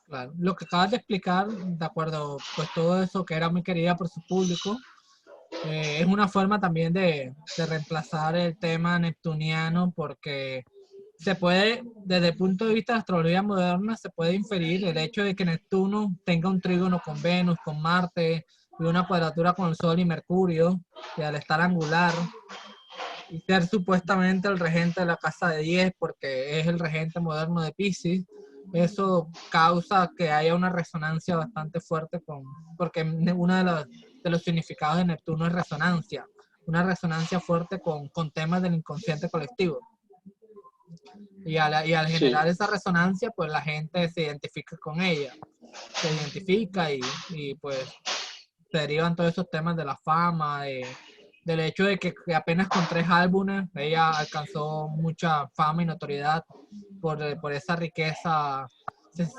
Claro. Lo que acabas de explicar, de acuerdo, pues todo eso que era muy querida por su público, es una forma también de reemplazar el tema neptuniano porque se puede, desde el punto de vista de astrología moderna, se puede inferir el hecho de que Neptuno tenga un trígono con Venus, con Marte y una cuadratura con el Sol y Mercurio, y al estar angular y ser supuestamente el regente de la casa de 10 porque es el regente moderno de Pisces, eso causa que haya una resonancia bastante fuerte porque uno de los significados de Neptuno es resonancia, una resonancia fuerte con temas del inconsciente colectivo. Y al Sí, generar esa resonancia, pues la gente se identifica con ella, se identifica y pues se derivan todos esos temas de la fama, del hecho de que apenas con 3 álbumes ella alcanzó mucha fama y notoriedad por esa riqueza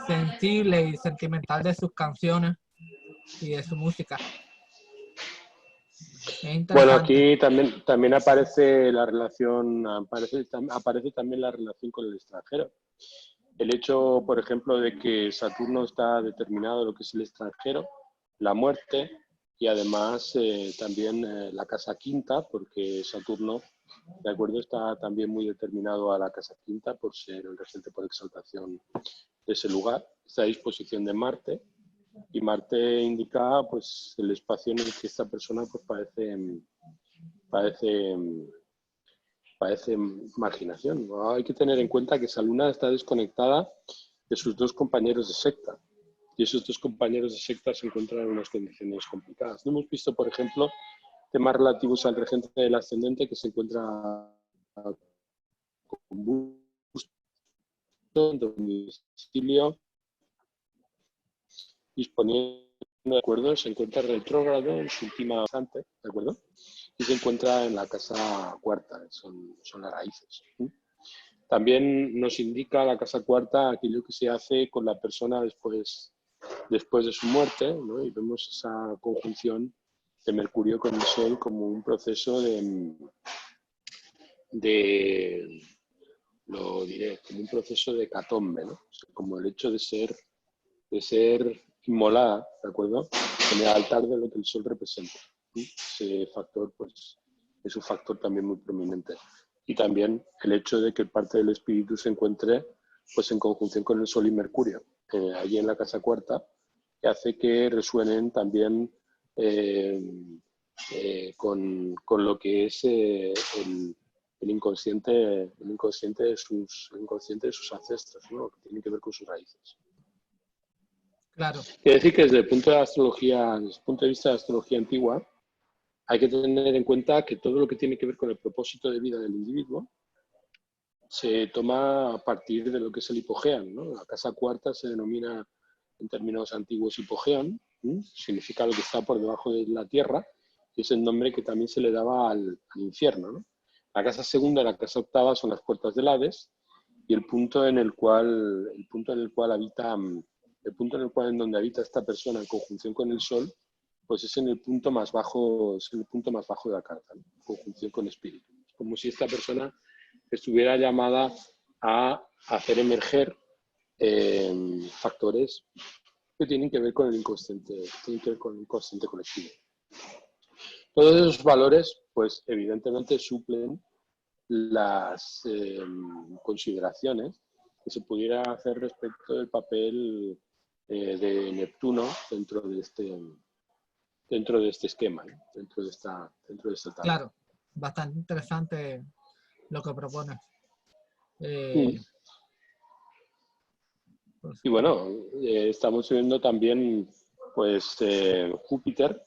sensible y sentimental de sus canciones y de su música. Es bueno, interesante. aquí también aparece la relación, aparece también la relación con el extranjero. El hecho, por ejemplo, de que Saturno está determinado lo que es el extranjero, la muerte y además también la casa quinta, porque Saturno, de acuerdo, está también muy determinado a la casa quinta por ser el regente por exaltación de ese lugar, esta disposición de Marte, y Marte indica pues el espacio en el que esta persona pues parece parece marginación. Hay que tener en cuenta que esa luna está desconectada de sus dos compañeros de secta. Y esos dos compañeros de secta se encuentran en unas condiciones complicadas. No hemos visto, por ejemplo, temas relativos al regente del ascendente que se encuentra con busto en domicilio, disponiendo de acuerdo, se encuentra retrógrado en su última bastante, ¿de acuerdo? Y se encuentra en la casa cuarta, son las raíces. También nos indica la casa cuarta aquello que se hace con la persona después de su muerte, ¿no? Y vemos esa conjunción de Mercurio con el Sol como un proceso de lo diré, como un proceso de hecatombe, ¿no? O sea, como el hecho de ser inmolada, ¿de acuerdo? En el altar de lo que el Sol representa. Ese factor, pues, es un factor también muy prominente. Y también el hecho de que parte del espíritu se encuentre, pues, en conjunción con el Sol y Mercurio, allí en la casa cuarta, que hace que resuenen también con lo que es el inconsciente de sus ancestros, ¿no? Que tiene que ver con sus raíces. Claro, Quiere decir que desde el punto de la astrología, desde el punto de vista de la astrología antigua, hay que tener en cuenta que todo lo que tiene que ver con el propósito de vida del individuo se toma a partir de lo que es el hipogean, ¿no? La casa cuarta se denomina en términos antiguos hipogean, significa lo que está por debajo de la tierra, y es el nombre que también se le daba al infierno, ¿no? La casa segunda y la casa octava son las puertas del Hades, y el punto en el cual habita, el punto en el cual en donde habita esta persona en conjunción con el Sol, pues es en el punto más bajo, es en el punto más bajo de la carta, ¿no? En conjunción con espíritu. Es como si esta persona estuviera llamada a hacer emerger factores que tienen que ver con el inconsciente, tienen que ver con el inconsciente colectivo. Todos esos valores, pues evidentemente suplen las consideraciones que se pudiera hacer respecto del papel de Neptuno dentro de este esquema, ¿no? dentro de esta tabla. claro. Bastante interesante lo que propones. Mm. Pues, Y bueno, estamos viendo también, pues, Júpiter,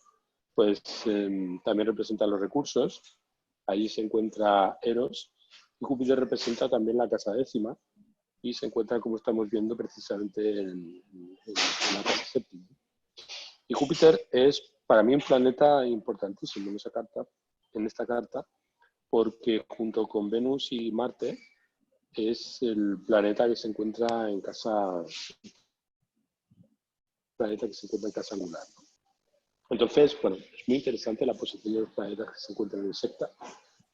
pues también representa los recursos. Allí se encuentra Eros. Y Júpiter representa también la casa décima y se encuentra, como estamos viendo, precisamente en la casa séptima. Y Júpiter es para mí un planeta importantísimo en esta carta, porque junto con Venus y Marte es el planeta que se encuentra en casa angular. Entonces, bueno, es muy interesante la posición de los planetas que se encuentran en secta,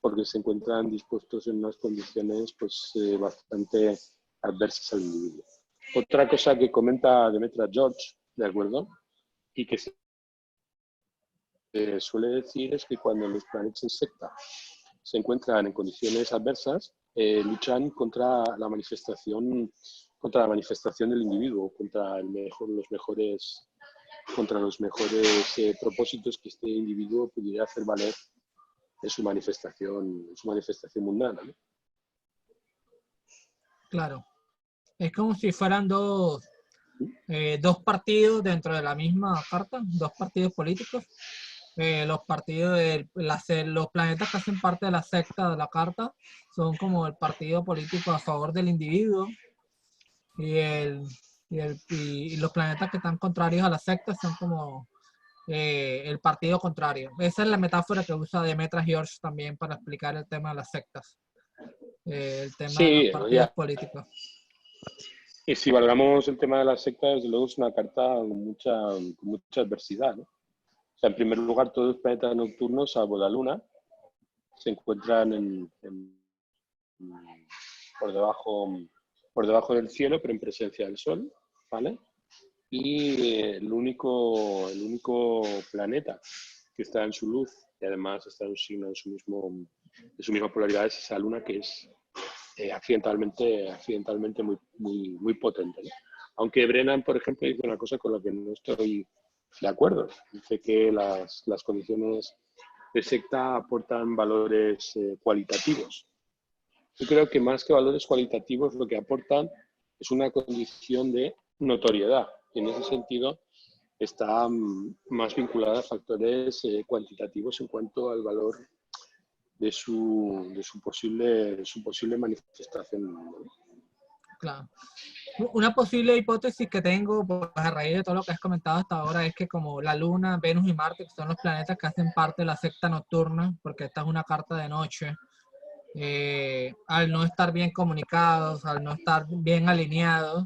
porque se encuentran dispuestos en unas condiciones pues bastante adversas al individuo. Otra cosa que comenta Demetra George, ¿de acuerdo? Y que se suele decir es que cuando los planetas en secta se encuentran en condiciones adversas, luchan contra la manifestación del individuo, contra los mejores propósitos que este individuo pudiera hacer valer en su manifestación mundana, ¿no? Claro. Es como si fueran dos partidos dentro de la misma carta, dos partidos políticos. Los partidos los planetas que hacen parte de la secta de la carta son como el partido político a favor del individuo y los planetas que están contrarios a la secta son como el partido contrario. Esa es la metáfora que usa Demetra George también para explicar el tema de las sectas, el tema de los Sí, partidos políticos. y si valoramos el tema de las sectas, desde luego es una carta con mucha adversidad, ¿no? O sea, en primer lugar, todos los planetas nocturnos, salvo la Luna, se encuentran por debajo del cielo, pero en presencia del Sol, ¿vale? Y el único planeta que está en su luz y además está en un signo de su misma polaridad es esa Luna, que es accidentalmente muy potente, ¿no? Aunque Brennan, por ejemplo, dice una cosa con la que no estoy de acuerdo. Dice que las condiciones de secta aportan valores cualitativos. Yo creo que más que valores cualitativos lo que aportan es una condición de notoriedad. Y en ese sentido está más vinculada a factores cuantitativos en cuanto al valor de su posible manifestación, ¿no? Claro. Una posible hipótesis que tengo, pues, a raíz de todo lo que has comentado hasta ahora, es que como la Luna, Venus y Marte, que son los planetas que hacen parte de la secta nocturna, porque esta es una carta de noche, al no estar bien comunicados, al no estar bien alineados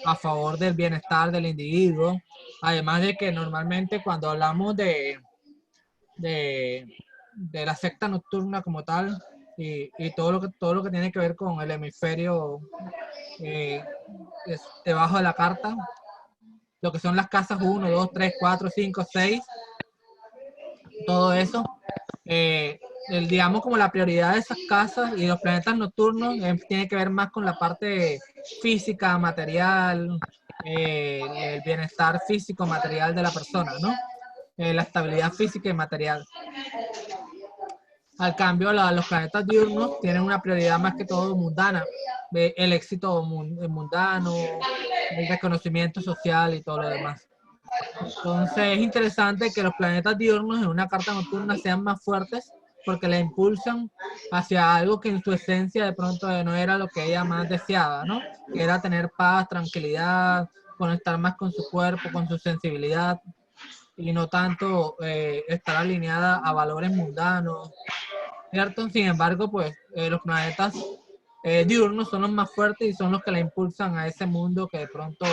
a favor del bienestar del individuo, además de que normalmente cuando hablamos de, de la secta nocturna como tal, y todo lo que tiene que ver con el hemisferio debajo de la carta, lo que son las casas 1, 2, 3, 4, 5, 6, todo eso, digamos como la prioridad de esas casas y los planetas nocturnos tiene que ver más con la parte física, material, el bienestar físico, material de la persona, ¿no? La estabilidad física y material. Al cambio, los planetas diurnos tienen una prioridad más que todo mundana, el éxito mundano, el reconocimiento social y todo lo demás. Entonces es interesante que los planetas diurnos en una carta nocturna sean más fuertes porque la impulsan hacia algo que en su esencia de pronto no era lo que ella más deseaba, ¿no? Que era tener paz, tranquilidad, conectar más con su cuerpo, con su sensibilidad y no tanto estar alineada a valores mundanos, ¿cierto? Sin embargo, pues los planetas diurnos son los más fuertes y son los que la impulsan a ese mundo que de pronto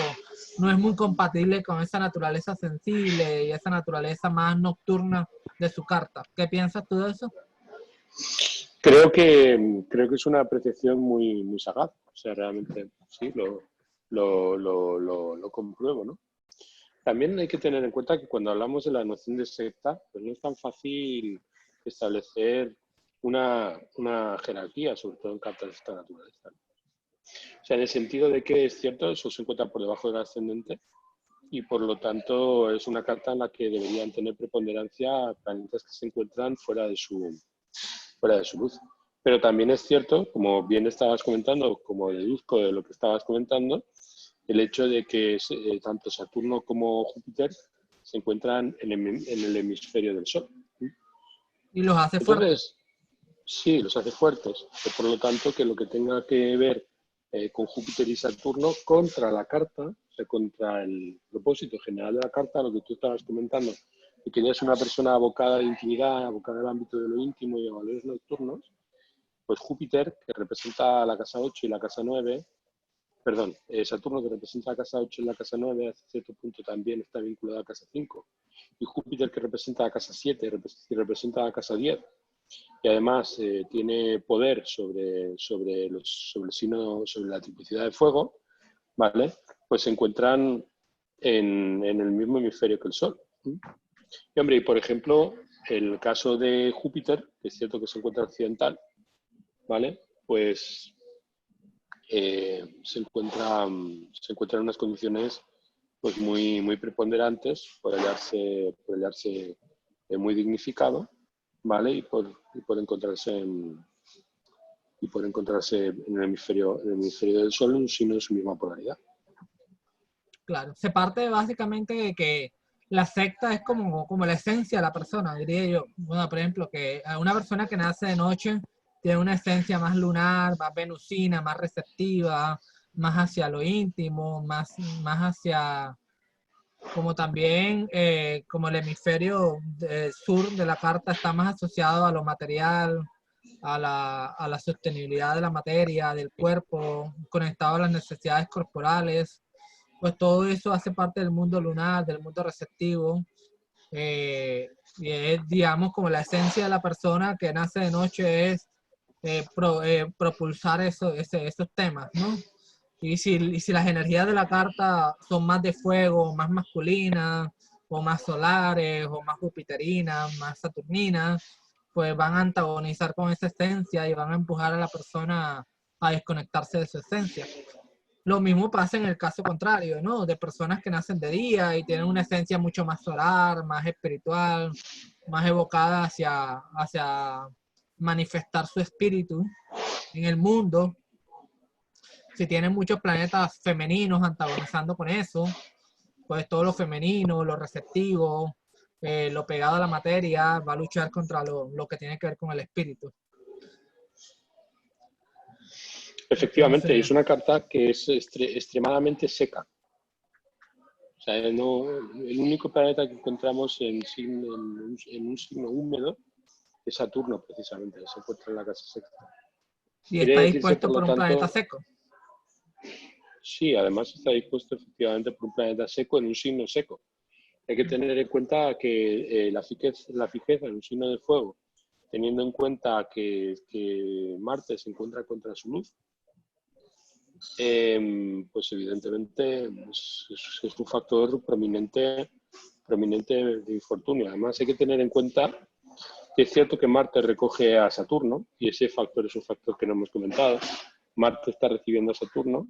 no es muy compatible con esa naturaleza sensible y esa naturaleza más nocturna de su carta. ¿Qué piensas tú de eso? Creo que es una apreciación muy sagaz. O sea, realmente sí, lo compruebo, ¿no? También hay que tener en cuenta que cuando hablamos de la noción de secta, pues no es tan fácil establecer una jerarquía, sobre todo en cartas de esta naturaleza, ¿no? O sea, en el sentido de que es cierto, eso se encuentra por debajo del ascendente y por lo tanto es una carta en la que deberían tener preponderancia planetas que se encuentran fuera de su luz. Pero también es cierto, como bien estabas comentando, como deduzco de lo que estabas comentando, el hecho de que tanto Saturno como Júpiter se encuentran en el hemisferio del Sol. Y los hace fuertes. Entonces, sí, los hace fuertes. Por lo tanto, que lo que tenga que ver con Júpiter y Saturno contra la carta, o sea, contra el propósito general de la carta, lo que tú estabas comentando, y que ya es una persona abocada a la intimidad, abocada al ámbito de lo íntimo y a valores nocturnos, pues Júpiter, que representa la casa 8 y la casa 9, perdón, Saturno, que representa la casa 8 y la casa 9, hasta cierto punto también está vinculado a la casa 5, y Júpiter, que representa la casa 7 y representa la casa 10, y además tiene poder sobre el signo, sobre la triplicidad de fuego, ¿vale? Pues se encuentran en el mismo hemisferio que el Sol. Y hombre, y por ejemplo, el caso de Júpiter, que es cierto que se encuentra occidental, ¿vale? Pues se encuentra en unas condiciones pues muy preponderantes por hallarse muy dignificado, ¿vale? Y por encontrarse en el hemisferio del Sol en un signo de su misma polaridad. Claro, se parte básicamente de que la secta es como la esencia de la persona, diría yo. Bueno, por ejemplo, que a una persona que nace de noche tiene una esencia más lunar, más venusina, más receptiva, más hacia lo íntimo, más hacia, como también, como el hemisferio sur de la carta está más asociado a lo material, a la sostenibilidad de la materia, del cuerpo, conectado a las necesidades corporales, pues todo eso hace parte del mundo lunar, del mundo receptivo, y es, digamos, como la esencia de la persona que nace de noche es propulsar esos temas, ¿no? Y si las energías de la carta son más de fuego, más masculinas, o más solares, o más jupiterinas, más saturninas, pues van a antagonizar con esa esencia y van a empujar a la persona a desconectarse de su esencia. Lo mismo pasa en el caso contrario, ¿no? De personas que nacen de día y tienen una esencia mucho más solar, más espiritual, más evocada hacia manifestar su espíritu en el mundo. Si tienen muchos planetas femeninos antagonizando con eso, pues todo lo femenino, lo receptivo, lo pegado a la materia, va a luchar contra lo que tiene que ver con el espíritu. Efectivamente, Entonces, es una carta que es extremadamente seca. O sea, el único planeta que encontramos en un signo húmedo es Saturno, precisamente, que se encuentra en la casa sexta. y Quiere está decirse, dispuesto por por lo un planeta tanto, seco. sí, además está dispuesto efectivamente por un planeta seco en un signo seco. Hay que tener en cuenta que la fijeza en un signo de fuego, teniendo en cuenta que Marte se encuentra contra su luz, pues evidentemente es un factor prominente de infortunio. Además hay que tener en cuenta que es cierto que Marte recoge a Saturno, y ese factor es un factor que no hemos comentado. Marte está recibiendo a Saturno,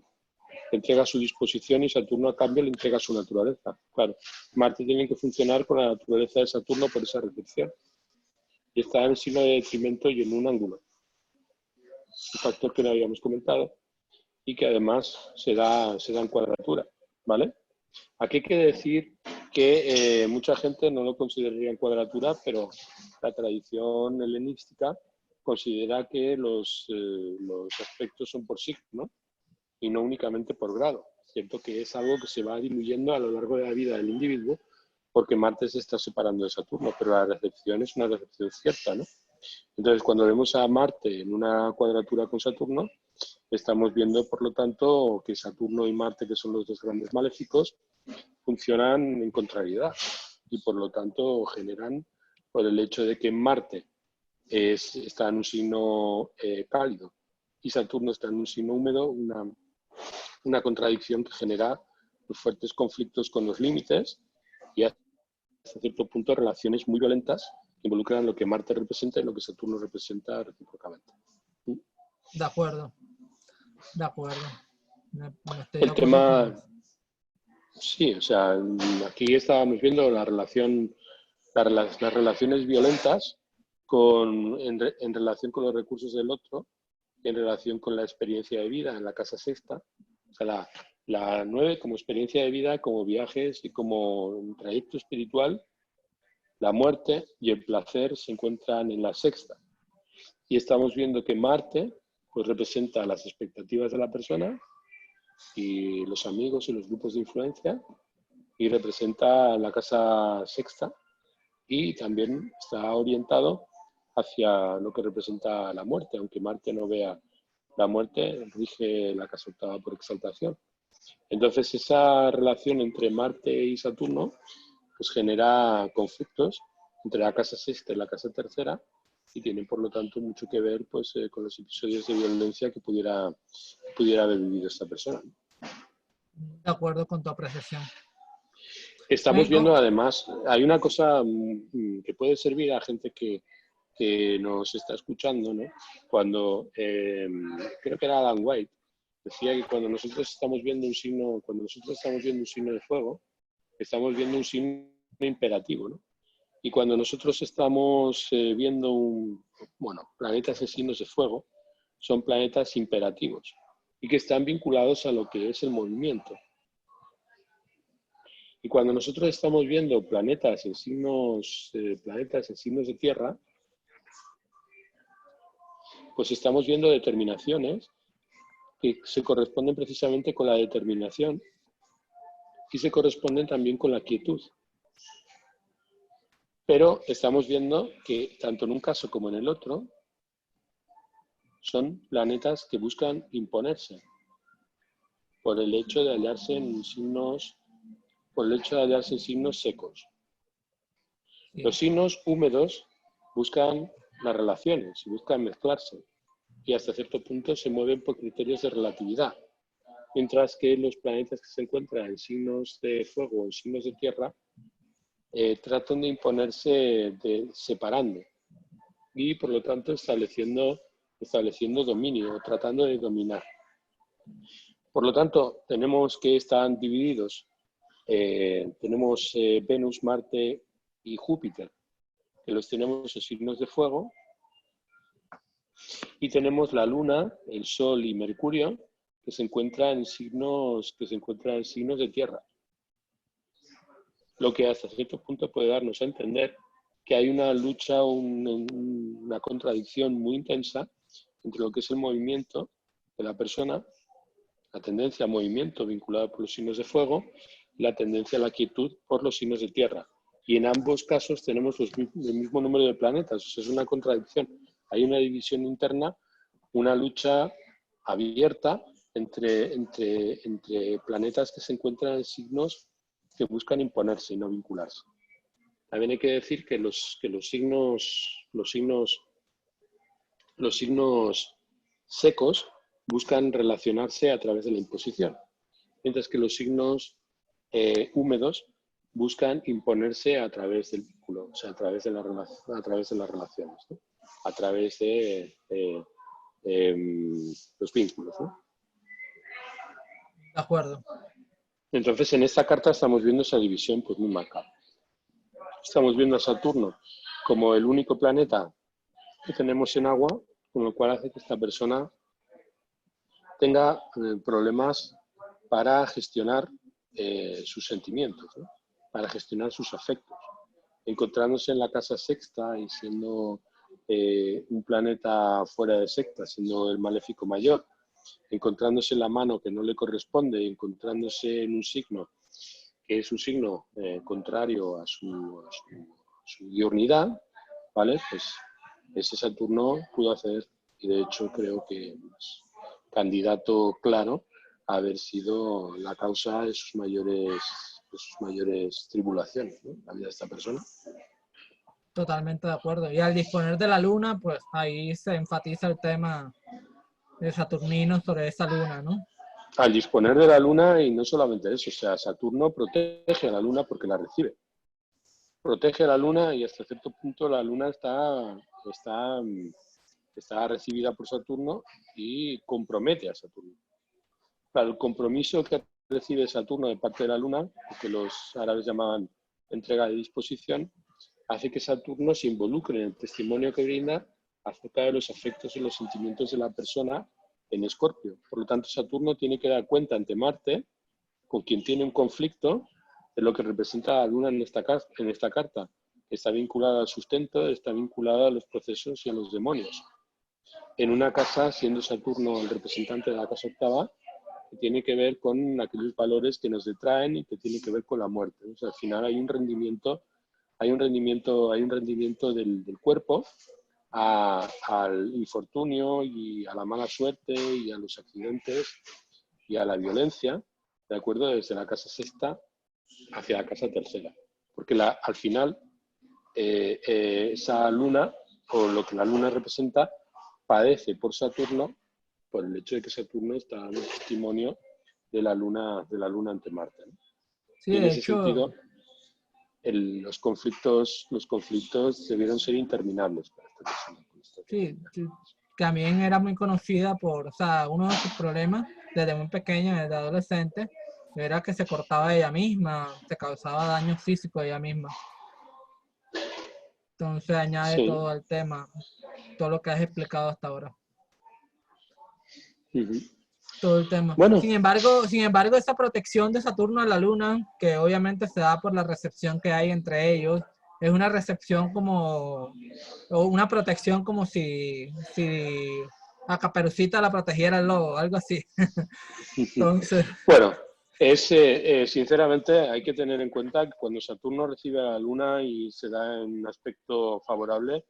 le entrega su disposición y Saturno a cambio le entrega su naturaleza. Claro, Marte tiene que funcionar con la naturaleza de Saturno por esa recepción. Y está en signo de detrimento y en un ángulo. Un factor que no habíamos comentado y que además se da en cuadratura, ¿vale? Aquí hay que decir que mucha gente no lo consideraría en cuadratura, pero la tradición helenística considera que los aspectos son por signo, ¿no? Y no únicamente por grado. Cierto que es algo que se va diluyendo a lo largo de la vida del individuo porque Marte se está separando de Saturno, pero la recepción es una recepción cierta, ¿no? Entonces, cuando vemos a Marte en una cuadratura con Saturno, estamos viendo, por lo tanto, que Saturno y Marte, que son los dos grandes maléficos, funcionan en contrariedad y, por lo tanto, generan, por el hecho de que Marte está en un signo cálido y Saturno está en un signo húmedo, una contradicción que genera fuertes conflictos con los límites y hasta cierto punto relaciones muy violentas que involucran lo que Marte representa y lo que Saturno representa recíprocamente. De acuerdo, de acuerdo. Estoy de El acuerdo con tema, eso. sí, o sea, aquí estábamos viendo las relaciones violentas en relación con los recursos del otro, en relación con la experiencia de vida en la casa sexta. O sea, la 9 como experiencia de vida, como viajes y como un trayecto espiritual, la muerte y el placer se encuentran en la sexta. Y estamos viendo que Marte pues, representa las expectativas de la persona y los amigos y los grupos de influencia, y representa la casa sexta, y también está orientado hacia lo que representa la muerte, aunque Marte no vea la muerte, rige la casa octava por exaltación. Entonces esa relación entre Marte y Saturno pues genera conflictos entre la casa sexta y la casa tercera, y tiene por lo tanto mucho que ver pues, con los episodios de violencia que pudiera haber vivido esta persona. De acuerdo con tu apreciación. Estamos Vengo, viendo además, hay una cosa que puede servir a gente que nos está escuchando, ¿no? Cuando, creo que era Adam White, decía que cuando nosotros estamos viendo un signo, cuando nosotros estamos viendo un signo de fuego, estamos viendo un signo imperativo, ¿no? Y cuando nosotros estamos viendo planetas en signos de fuego, son planetas imperativos y que están vinculados a lo que es el movimiento. Y cuando nosotros estamos viendo planetas en signos de tierra, pues estamos viendo determinaciones que se corresponden precisamente con la determinación y se corresponden también con la quietud. Pero estamos viendo que tanto en un caso como en el otro son planetas que buscan imponerse por el hecho de hallarse en signos, secos. sí, Los signos húmedos buscan las relaciones y buscan mezclarse y hasta cierto punto se mueven por criterios de relatividad, mientras que los planetas que se encuentran en signos de fuego o en signos de tierra tratan de imponerse separando y por lo tanto estableciendo dominio, tratando de dominar. Por lo tanto, tenemos que están divididos, tenemos Venus, Marte y Júpiter, que los tenemos en signos de fuego, y tenemos la Luna, el Sol y Mercurio, que se encuentran en signos de tierra. Lo que hasta cierto punto puede darnos a entender que hay una lucha, una contradicción muy intensa entre lo que es el movimiento de la persona, la tendencia al movimiento vinculada por los signos de fuego, y la tendencia a la quietud por los signos de tierra. Y en ambos casos tenemos el mismo número de planetas, o sea, es una contradicción. Hay una división interna, una lucha abierta entre planetas que se encuentran en signos que buscan imponerse y no vincularse. También hay que decir que los signos secos buscan relacionarse a través de la imposición, mientras que los signos húmedos buscan imponerse a través del vínculo, o sea, a través de las relaciones, ¿no? A través de los vínculos, ¿no? de acuerdo. Entonces, en esta carta estamos viendo esa división pues, muy marcada. Estamos viendo a Saturno como el único planeta que tenemos en agua, con lo cual hace que esta persona tenga problemas para gestionar sus sentimientos, ¿no? Para gestionar sus afectos. Encontrándose en la casa sexta y siendo un planeta fuera de sexta, siendo el maléfico mayor, encontrándose en la mano que no le corresponde, encontrándose en un signo que es un signo contrario a su diurnidad, ¿vale? Pues ese Saturno pudo hacer, y de hecho creo que es candidato claro a haber sido la causa de sus mayores tribulaciones, ¿no? La vida de esta persona. Totalmente de acuerdo. Y al disponer de la luna, pues ahí se enfatiza el tema de Saturnino sobre esa luna, ¿no? Al disponer de la Luna, y no solamente eso, o sea, Saturno protege a la Luna porque la recibe. Protege a la Luna y hasta cierto punto la Luna está recibida por Saturno y compromete a Saturno. Claro, el compromiso que recibe Saturno de parte de la Luna, que los árabes llamaban entrega de disposición, hace que Saturno se involucre en el testimonio que brinda acerca de los afectos y los sentimientos de la persona en Escorpio. Por lo tanto, Saturno tiene que dar cuenta ante Marte, con quien tiene un conflicto, de lo que representa la Luna en esta carta. Está vinculada al sustento, está vinculada a los procesos y a los demonios. En una casa, siendo Saturno el representante de la casa octava, que tiene que ver con aquellos valores que nos detraen y que tiene que ver con la muerte. O sea, al final hay un rendimiento del cuerpo al infortunio y a la mala suerte y a los accidentes y a la violencia, ¿de acuerdo? Desde la casa sexta hacia la casa tercera. Porque al final esa luna, o lo que la luna representa, padece por Saturno, por el hecho de que Saturno está dando testimonio de la Luna ante Marte, ¿no? Sí, Y en de ese hecho, sentido, los conflictos debieron ser interminables para esta persona. Con esta sí, teoría. sí, también era muy conocida por, o sea, uno de sus problemas desde muy pequeña, desde adolescente, era que se cortaba ella misma, se causaba daño físico a ella misma. Entonces añade Sí. todo al tema, todo lo que has explicado hasta ahora, Ujú. todo el tema. Bueno, Sin embargo, esa protección de Saturno a la Luna, que obviamente se da por la recepción que hay entre ellos, es una recepción como, o una protección como si a Caperucita la protegiera el lobo, algo así. Entonces, bueno, sinceramente hay que tener en cuenta que cuando Saturno recibe a la Luna y se da en un aspecto favorable,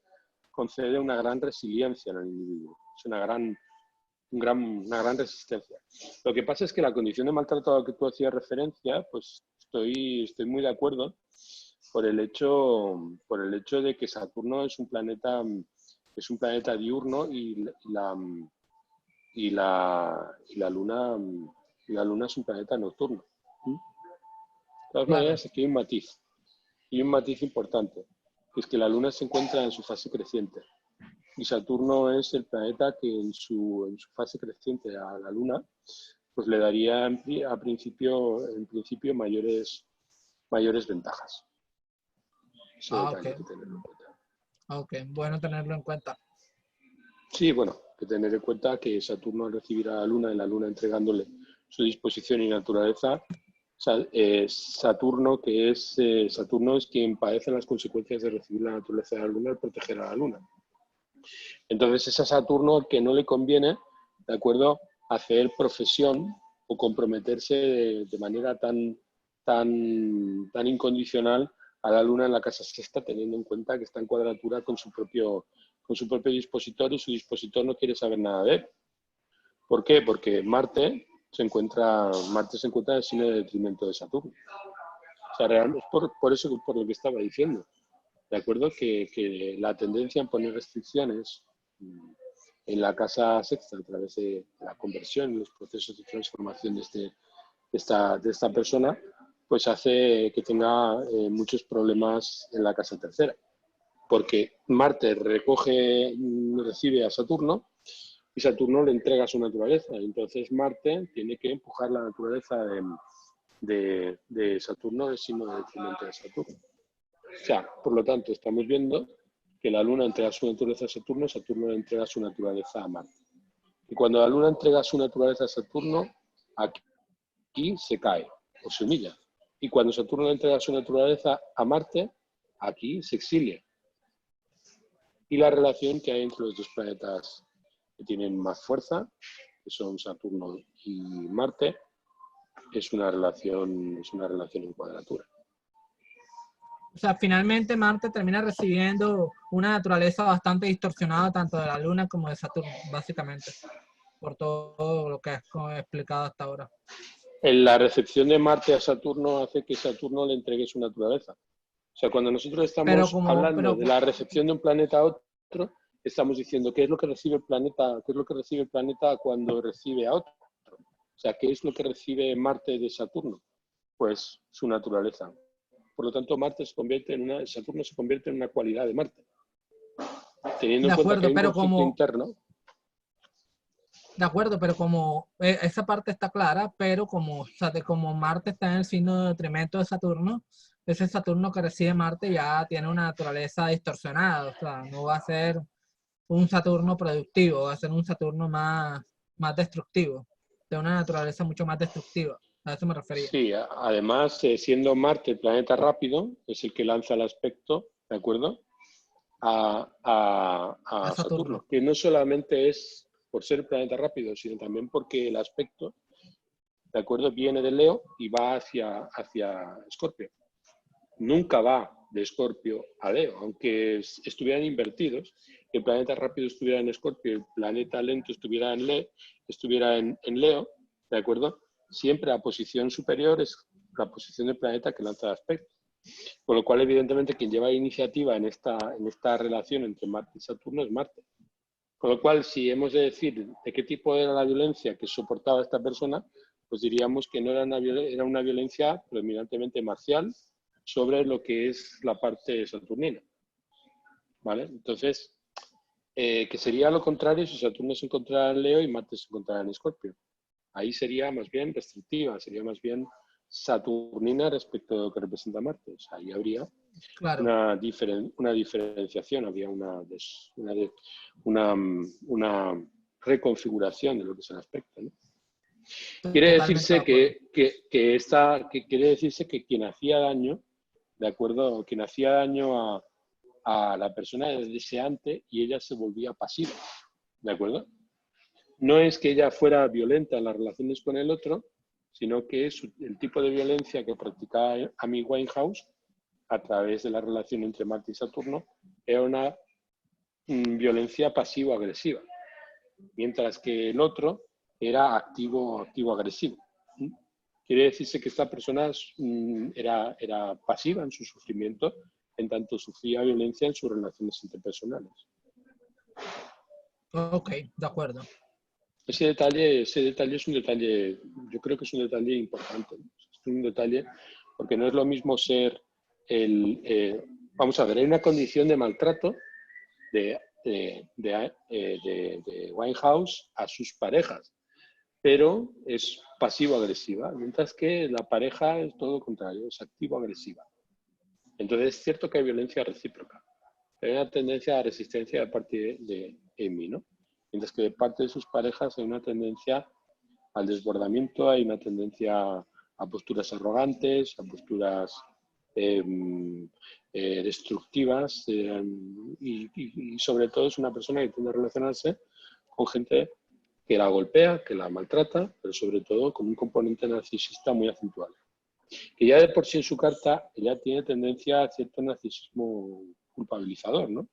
concede una gran resiliencia en el individuo. Es una gran resistencia. Lo que pasa es que la condición de maltrato a la que tú hacías referencia, pues estoy muy de acuerdo por el hecho de que Saturno es un planeta diurno y la Luna es un planeta nocturno. De todas claro. maneras, aquí hay un matiz importante, que es que la Luna se encuentra en su fase creciente. Y Saturno es el planeta que en su fase creciente a la Luna, pues le daría en principio mayores ventajas. Eso Ah, ok. también hay que tenerlo en cuenta. Ok, bueno tenerlo en cuenta. Sí, bueno, hay que tener en cuenta que Saturno al recibir a la Luna y la Luna entregándole su disposición y naturaleza, Saturno es quien padece las consecuencias de recibir la naturaleza de la Luna al proteger a la Luna. Entonces es a Saturno al que no le conviene, ¿de acuerdo?, hacer profesión o comprometerse de manera tan incondicional a la Luna en la casa sexta, teniendo en cuenta que está en cuadratura con su propio dispositor y su dispositor no quiere saber nada de él. ¿Por qué? Porque Marte se encuentra en el signo de detrimento de Saturno. O sea, realmente es por eso, por lo que estaba diciendo. ¿De acuerdo? Que la tendencia en poner restricciones en la casa sexta a través de la conversión y los procesos de transformación de esta persona, pues hace que tenga muchos problemas en la casa tercera. Porque Marte recibe a Saturno y Saturno le entrega su naturaleza. Entonces Marte tiene que empujar la naturaleza de Saturno del signo de detrimento de Saturno. O sea, por lo tanto, estamos viendo que la Luna entrega su naturaleza a Saturno, Saturno le entrega su naturaleza a Marte. Y cuando la Luna entrega su naturaleza a Saturno, aquí se cae o se humilla. Y cuando Saturno le entrega su naturaleza a Marte, aquí se exilia. Y la relación que hay entre los dos planetas que tienen más fuerza, que son Saturno y Marte, es una relación en cuadratura. O sea, finalmente Marte termina recibiendo una naturaleza bastante distorsionada tanto de la Luna como de Saturno, básicamente, por todo lo que has explicado hasta ahora. En la recepción de Marte a Saturno hace que Saturno le entregue su naturaleza. O sea, cuando nosotros estamos hablando de la recepción de un planeta a otro, estamos diciendo qué es lo que recibe el planeta cuando recibe a otro. O sea, ¿qué es lo que recibe Marte de Saturno? Pues su naturaleza. Por lo tanto, Saturno se convierte en una cualidad de Marte. Teniendo De en cuenta que acuerdo, hay un conflicto interno. de acuerdo, pero como esa parte está clara, pero como, o sea, como Marte está en el signo de detrimento de Saturno, ese Saturno que recibe Marte ya tiene una naturaleza distorsionada, o sea, no va a ser un Saturno productivo, va a ser un Saturno más destructivo, de una naturaleza mucho más destructiva. A eso me refería. Sí, además, siendo Marte el planeta rápido, es el que lanza el aspecto, ¿de acuerdo?, A a Saturno. Saturno, que no solamente es por ser el planeta rápido, sino también porque el aspecto, ¿de acuerdo?, viene de Leo y va hacia Escorpio. Nunca va de Escorpio a Leo, aunque estuvieran invertidos, el planeta rápido estuviera en Escorpio, el planeta lento estuviera en Leo, ¿de acuerdo? Siempre la posición superior es la posición del planeta que lanza el aspecto. Con lo cual, evidentemente, quien lleva la iniciativa en esta relación entre Marte y Saturno es Marte. Con lo cual, si hemos de decir de qué tipo era la violencia que soportaba esta persona, pues diríamos que no era era una violencia predominantemente marcial sobre lo que es la parte saturnina, ¿vale? Entonces, que sería lo contrario si Saturno se encontrara en Leo y Marte se encontrara en Escorpio. Ahí sería más bien restrictiva, sería más bien saturnina respecto a lo que representa Marte. O sea, ahí habría Claro, una diferenciación, había una reconfiguración de lo que es el aspecto, ¿no? Quiere totalmente de decirse acuerdo. quiere decirse que quien hacía daño, de acuerdo, quien hacía daño a la persona deseante y ella se volvía pasiva, ¿de acuerdo? No es que ella fuera violenta en las relaciones con el otro, sino que es el tipo de violencia que practicaba Amy Winehouse a través de la relación entre Marte y Saturno era una violencia pasivo-agresiva, mientras que el otro era activo-agresivo. Quiere decirse que esta persona era pasiva en su sufrimiento, en tanto sufría violencia en sus relaciones interpersonales. Ok, de acuerdo. Ese detalle es un detalle, yo creo que es un detalle importante, ¿no? Es un detalle porque no es lo mismo ser vamos a ver, hay una condición de maltrato de Winehouse a sus parejas, pero es pasivo-agresiva, mientras que la pareja es todo lo contrario, es activo-agresiva. Entonces es cierto que hay violencia recíproca, pero hay una tendencia a resistencia de parte de Amy, ¿no? Mientras que de parte de sus parejas hay una tendencia al desbordamiento, hay una tendencia a posturas arrogantes, a posturas destructivas y sobre todo es una persona que tiende a relacionarse con gente que la golpea, que la maltrata, pero sobre todo con un componente narcisista muy acentuado. Que ya de por sí en su carta ella tiene tendencia a cierto narcisismo culpabilizador, ¿no?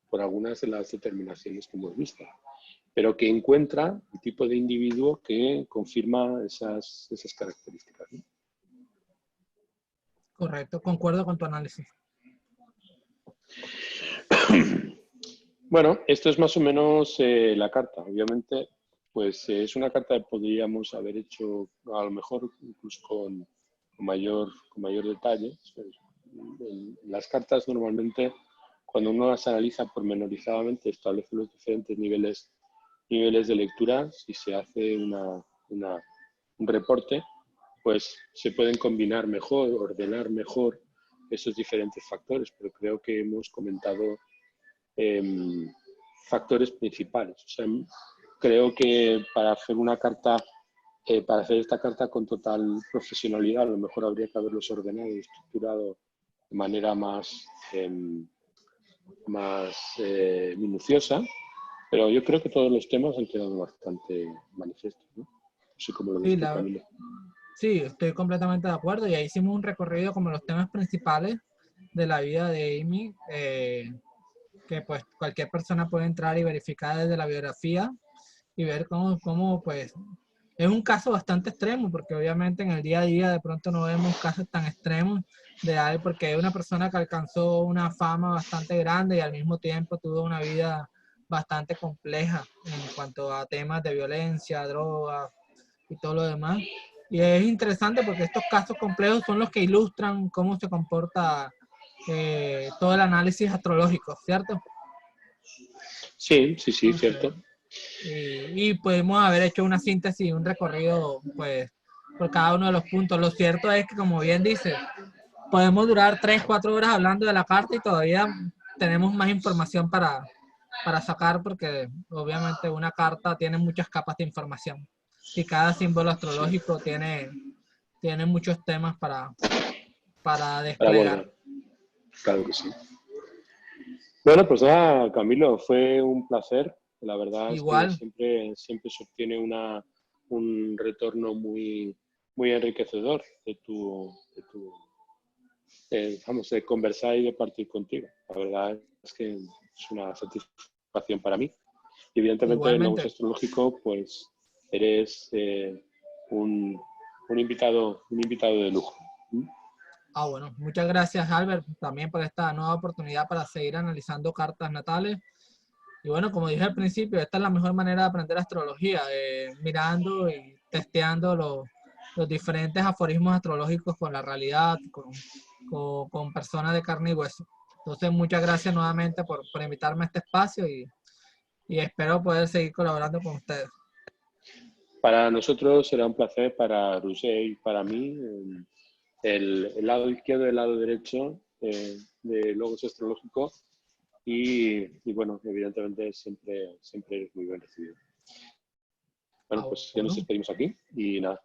Por algunas de las determinaciones que hemos visto, pero que encuentra el tipo de individuo que confirma esas características, ¿no? Correcto, concuerdo con tu análisis. Bueno, esto es más o menos la carta. Obviamente, pues es una carta que podríamos haber hecho a lo mejor incluso con mayor detalle. Las cartas normalmente, cuando uno las analiza pormenorizadamente, establece los diferentes niveles de lectura. Si se hace un reporte, pues se pueden combinar mejor, ordenar mejor esos diferentes factores, pero creo que hemos comentado factores principales. O sea, creo que para hacer esta carta con total profesionalidad, a lo mejor habría que haberlos ordenado y estructurado de manera más minuciosa, pero yo creo que todos los temas han quedado bastante manifiestos, ¿no? No sé cómo lo ves Sí, tú, Camilo. sí, estoy completamente de acuerdo. Y ahí hicimos un recorrido como los temas principales de la vida de Amy, que pues cualquier persona puede entrar y verificar desde la biografía y ver cómo pues es un caso bastante extremo, porque obviamente en el día a día de pronto no vemos casos tan extremos de alguien, porque es una persona que alcanzó una fama bastante grande y al mismo tiempo tuvo una vida bastante compleja en cuanto a temas de violencia, drogas y todo lo demás. Y es interesante porque estos casos complejos son los que ilustran cómo se comporta todo el análisis astrológico, ¿cierto? Sí, sí, sí, Entonces, cierto. y podemos haber hecho una síntesis, un recorrido, pues, por cada uno de los puntos. Lo cierto es que, como bien dice, podemos durar 3, 4 horas hablando de la carta y todavía tenemos más información para sacar, porque obviamente una carta tiene muchas capas de información y cada símbolo Sí, astrológico tiene muchos temas para para desplegar. abordar. Claro que sí. Bueno, pues nada, Camilo, fue un placer. La verdad es que Igual, siempre se obtiene un retorno muy enriquecedor vamos, de conversar y de partir contigo. La verdad es que es una satisfacción para mí. Y evidentemente en Logos igualmente. Astrológico, pues eres un, un invitado de lujo. Ah, bueno, muchas gracias, Albert, también por esta nueva oportunidad para seguir analizando cartas natales. Y bueno, como dije al principio, esta es la mejor manera de aprender astrología, mirando y testeando los diferentes aforismos astrológicos con la realidad, con personas de carne y hueso. Entonces, muchas gracias nuevamente por invitarme a este espacio y espero poder seguir colaborando con ustedes. Para nosotros será un placer, para Roger y para mí, el lado izquierdo y el lado derecho de Logos Astrológico y bueno, evidentemente siempre eres muy bien recibido. Bueno, pues ya nos Bueno, despedimos aquí y nada,